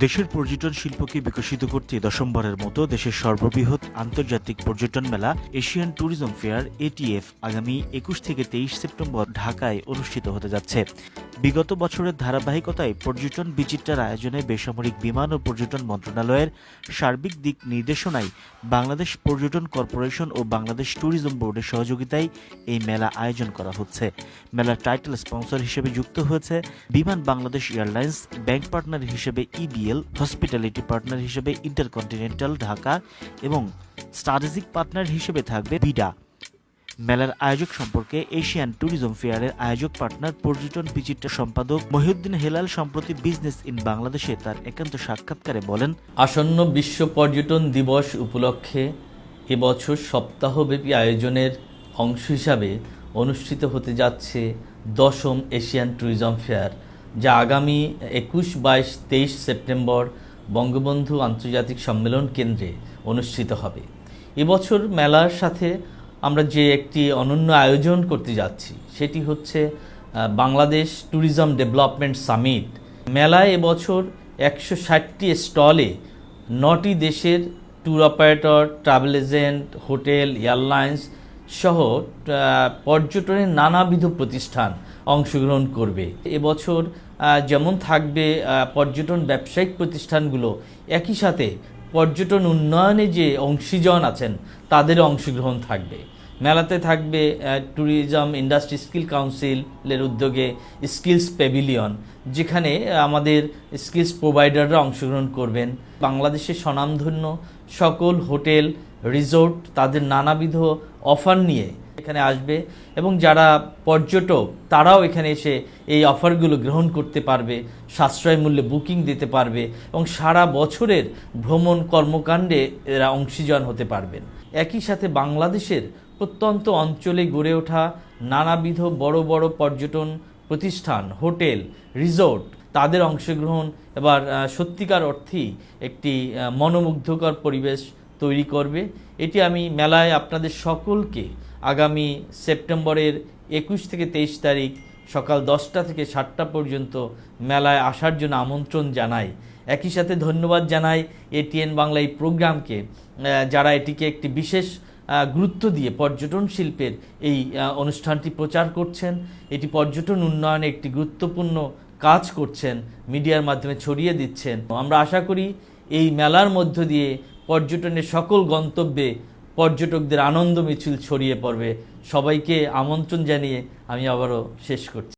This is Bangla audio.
দেশের পর্যটন শিল্পকে বিকশিত করতে দশমবারের মতো দেশের সর্ববৃহৎ আন্তর্জাতিক পর্যটন মেলা এশিয়ান ট্যুরিজম ফেয়ার এটিএফ আগামী ২১ থেকে ২৩ সেপ্টেম্বর ঢাকায় অনুষ্ঠিত হতে যাচ্ছে। বিগত বছরের ধারাবাহিকতায় পর্যটন বিচিত্রার আয়োজনে বেসামরিক বিমান ও পর্যটন মন্ত্রণালয়ের সার্বিক দিক নির্দেশনায় বাংলাদেশ পর্যটন কর্পোরেশন ও বাংলাদেশ ট্যুরিজম বোর্ডের সহযোগিতায় এই মেলা আয়োজন করা হচ্ছে। মেলার টাইটেল স্পন্সর হিসেবে যুক্ত হয়েছে বিমান বাংলাদেশ এয়ারলাইন্স, ব্যাংক পার্টনার হিসেবে ইবিএল, হসপিটালিটি পার্টনার হিসেবে ইন্টারকন্টিনেন্টাল ঢাকা এবং স্ট্র্যাটেজিক পার্টনার হিসেবে থাকবে বিডা। মেলার আয়োজক সম্পর্কে এশিয়ান ট্যুরিজম ফেয়ারের আয়োজক পার্টনার পর্যটন বিচিত্রা সম্পাদক মহিউদ্দিন হেলাল সম্প্রতি বিজনেস ইন বাংলাদেশে তার একান্ত সাক্ষাৎকারে বলেন, আসন্ন বিশ্ব পর্যটন দিবস উপলক্ষে এবছর সপ্তাহব্যাপী আয়োজনের অংশ হিসাবে অনুষ্ঠিত হতে যাচ্ছে ১০ম এশিয়ান ট্যুরিজম ফেয়ার, যা আগামী ২১, ২২, ২৩ সেপ্টেম্বর বঙ্গবন্ধু আন্তর্জাতিক সম্মেলন কেন্দ্রে অনুষ্ঠিত হবে। এবছর মেলার সাথে আমরা যে একটি অনন্য আয়োজন করতে যাচ্ছি সেটি হচ্ছে বাংলাদেশ ট্যুরিজম ডেভেলপমেন্ট সামিট। মেলায় এবছর ১৬০টি স্টলে ৯টি দেশের tour operator, travel agent, hotel, airlines সহ পর্যটনের নানাবিধ প্রতিষ্ঠান অংশগ্রহণ করবে। এবছর যেমন থাকবে পর্যটন ব্যবসায়িক প্রতিষ্ঠানগুলো, একই সাথে পর্যটন উন্নয়নে যে অংশীজন আছেন তাদের অংশগ্রহণ থাকবে। মেলাতে থাকবে ট্যুরিজম ইন্ডাস্ট্রি স্কিল কাউন্সিলের উদ্যোগে স্কিলস প্যাভিলিয়ন, যেখানে আমাদের স্কিলস প্রোভাইডাররা অংশগ্রহণ করবেন। বাংলাদেশের স্বনামধন্য সকল হোটেল, রিসোর্ট তাদের নানাবিধ অফার নিয়ে এখানে আসবে এবং যারা পর্যটক তারাও এখানে এসে এই অফারগুলো গ্রহণ করতে পারবে, সাশ্রয় মূল্যে বুকিং দিতে পারবে এবং সারা বছরের ভ্রমণ কর্মকাণ্ডে এরা অংশীজন হতে পারবেন। একই সাথে বাংলাদেশের প্রত্যন্ত অঞ্চলে গড়ে ওঠা নানাবিধ বড় বড় পর্যটন প্রতিষ্ঠান, হোটেল, রিসোর্ট তাদের অংশগ্রহণ এবার সত্যিকার অর্থেই একটি মনোমুগ্ধকর পরিবেশ তৈরি করবে। এটি আমি মেলায় আপনাদের সকলকে আগামী সেপ্টেম্বরের ২১ থেকে ২৩ তারিখ সকাল ১০টা থেকে ৭টা পর্যন্ত মেলায় আসার জন্য আমন্ত্রণ জানাই। একই সাথে ধন্যবাদ জানাই এটিএন বাংলা এই প্রোগ্রামকে, যারা এটিকে একটি বিশেষ গুরুত্ব দিয়ে পর্যটন শিল্পের এই অনুষ্ঠানটি প্রচার করছেন। এটি পর্যটন উন্নয়নে একটি গুরুত্বপূর্ণ কাজ করছেন, মিডিয়ার মাধ্যমে ছড়িয়ে দিচ্ছেন। আমরা আশা করি এই মেলার মধ্য দিয়ে পর্যটনের সকল গন্তব্যে পর্যটকদের আনন্দ মিছিল ছড়িয়ে পড়বে। সবাইকে আমন্ত্রণ জানিয়ে আমি আবারও শেষ করছি।